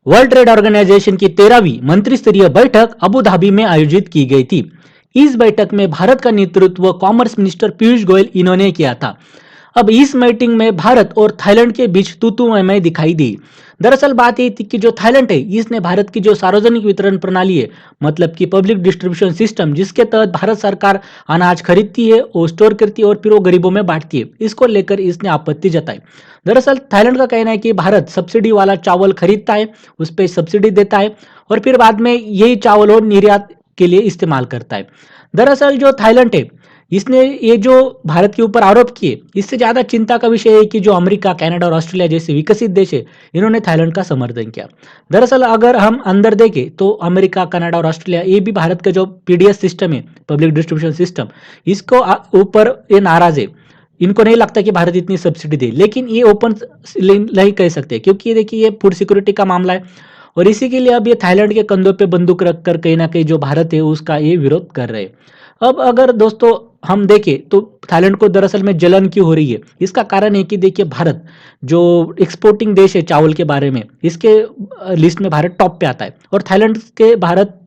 World trade organisation की 13वीं मंत्रिस्तरीय बैठक Abu Dhabi में आयोजित की गई थी। इस बैठक में भारत का नेतृत्व कॉमर्स मिनिस्टर पीयूष गोयल इन्होंने किया था। अब इस मीटिंग में भारत और थाईलैंड के बीच तू मैं दिखाई दी। दरअसल बात ये थी कि जो थाईलैंड है इसने भारत की जो सार्वजनिक वितरण प्रणाली है, मतलब कि पब्लिक डिस्ट्रीब्यूशन सिस्टम, जिसके तहत भारत सरकार अनाज खरीदती है और स्टोर करती है और फिर वो गरीबों में बांटती है, इसको लेकर इसने आपत्ति जताई। दरअसल थाईलैंड का कहना है कि भारत सब्सिडी वाला चावल खरीदता है, उस पर सब्सिडी देता है और फिर बाद में यही चावल और निर्यात के लिए इस्तेमाल करता है। दरअसल जो थाईलैंड है इसने ये जो भारत के ऊपर आरोप किए, इससे ज़्यादा चिंता का विषय है कि जो अमेरिका, कनाडा और ऑस्ट्रेलिया जैसे विकसित देश है, इन्होंने थाईलैंड का समर्थन किया। दरअसल अगर हम अंदर देखें तो अमेरिका, कनाडा और ऑस्ट्रेलिया ये भी भारत का जो पीडीएस सिस्टम है, पब्लिक डिस्ट्रीब्यूशन सिस्टम, इसको ऊपर ये नाराज है। इनको नहीं लगता कि भारत इतनी सब्सिडी दे, लेकिन ये ओपन नहीं कह सकते क्योंकि ये देखिए ये फूड सिक्योरिटी का मामला है और इसी के लिए अब ये थाईलैंड के कंधों पे बंदूक रखकर कहीं ना कहीं जो भारत है उसका ये विरोध कर रहे हैं। अब अगर दोस्तों हम देखें तो थाईलैंड को दरअसल में जलन क्यों हो रही है, इसका कारण है कि देखिए भारत जो एक्सपोर्टिंग देश है चावल के बारे में, इसके लिस्ट में भारत टॉप पे आता है और थाईलैंड के भारत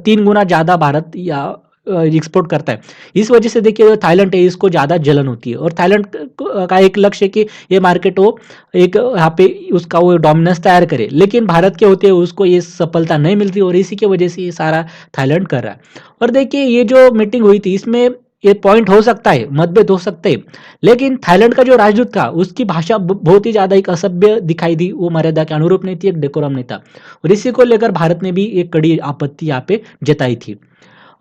3 गुना ज़्यादा भारत या एक्सपोर्ट करता है। इस वजह से देखिए जो थाईलैंड है इसको ज़्यादा जलन होती है और थाईलैंड का एक लक्ष्य है कि ये मार्केट वो एक यहाँ पे उसका वो डोमिनेंस तैयार करे, लेकिन भारत के होते हुए उसको ये सफलता नहीं मिलती और इसी की वजह से ये सारा थाईलैंड कर रहा है। और देखिए ये जो मीटिंग हुई थी इसमें ये पॉइंट हो सकता है, मतभेद हो सकते हैं, लेकिन थाईलैंड का जो राजदूत था उसकी भाषा बहुत ही ज़्यादा एक असभ्य दिखाई दी, वो मर्यादा के अनुरूप नहीं थी, एक डेकोरम नहीं था और इसी को लेकर भारत ने भी एक कड़ी आपत्ति यहाँ पे जताई थी।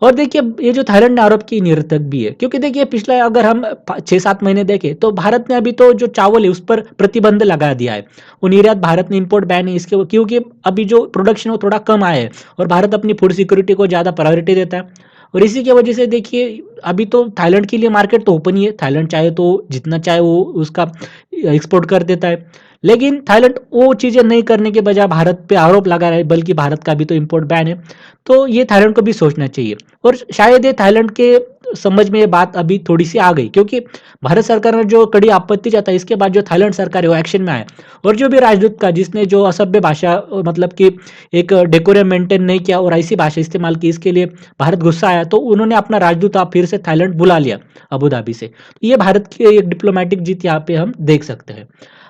और देखिए ये जो थाईलैंड ने आरोप की निरर्थक भी है क्योंकि देखिए पिछला अगर हम 6-7 महीने देखें तो भारत ने अभी तो जो चावल है उस पर प्रतिबंध लगा दिया है। वो निर्यात भारत ने इंपोर्ट बैन है इसके, क्योंकि अभी जो प्रोडक्शन है वो थोड़ा कम आया है और भारत अपनी फूड सिक्योरिटी को ज़्यादा प्रायोरिटी देता है और इसी की वजह से देखिए अभी तो थाईलैंड के लिए मार्केट तो ओपन ही है, थाईलैंड चाहे तो जितना चाहे वो उसका एक्सपोर्ट कर देता है, लेकिन थाईलैंड वो चीज़ें नहीं करने के बजाय भारत पे आरोप लगा रहा है, बल्कि भारत का भी तो इंपोर्ट बैन है। तो ये थाईलैंड को भी सोचना चाहिए और शायद ये थाईलैंड के समझ में ये बात अभी थोड़ी सी आ गई क्योंकि भारत सरकार ने जो कड़ी आपत्ति जताई इसके बाद जो थाईलैंड सरकार है वो एक्शन में आए और जो भी राजदूत का जिसने जो असभ्य भाषा मतलब कि एक डेकोरम मेंटेन नहीं किया और ऐसी भाषा इस्तेमाल की, इसके लिए भारत गुस्सा आया तो उन्होंने अपना राजदूत आप फिर से थाईलैंड बुला लिया अबू धाबी से। ये भारत की एक डिप्लोमेटिक जीत यहाँ पे हम देख सकते हैं।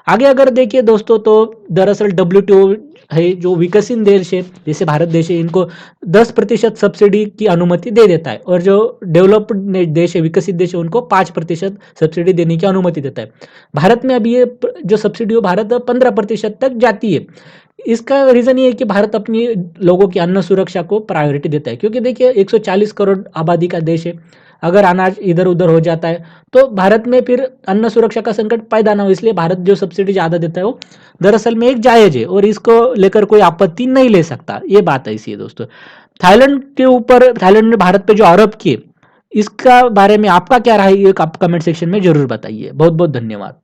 आगे अगर देखिए दोस्तों तो दरअसल डब्ल्यूटीओ है जो विकसित देश है जैसे भारत देश है, इनको 10% सब्सिडी की अनुमति दे देता है और जो डेवलप्ड देश है, विकसित देश है, उनको 5% सब्सिडी देने की अनुमति देता है। भारत में अभी ये जो सब्सिडी है भारत 15% तक जाती है। इसका रीज़न ये है कि भारत अपनी लोगों की अन्न सुरक्षा को प्रायोरिटी देता है क्योंकि देखिए 140 करोड़ आबादी का देश है, अगर अनाज इधर उधर हो जाता है तो भारत में फिर अन्न सुरक्षा का संकट पैदा ना हो, इसलिए भारत जो सब्सिडी ज़्यादा देता है वो दरअसल में एक जायज़ है और इसको लेकर कोई आपत्ति नहीं ले सकता। ये बात ऐसी है दोस्तों। थाईलैंड के ऊपर थाईलैंड ने भारत पे जो आरोप किए इसका बारे में आपका क्या राय है, आप कमेंट सेक्शन में जरूर बताइए। बहुत बहुत धन्यवाद।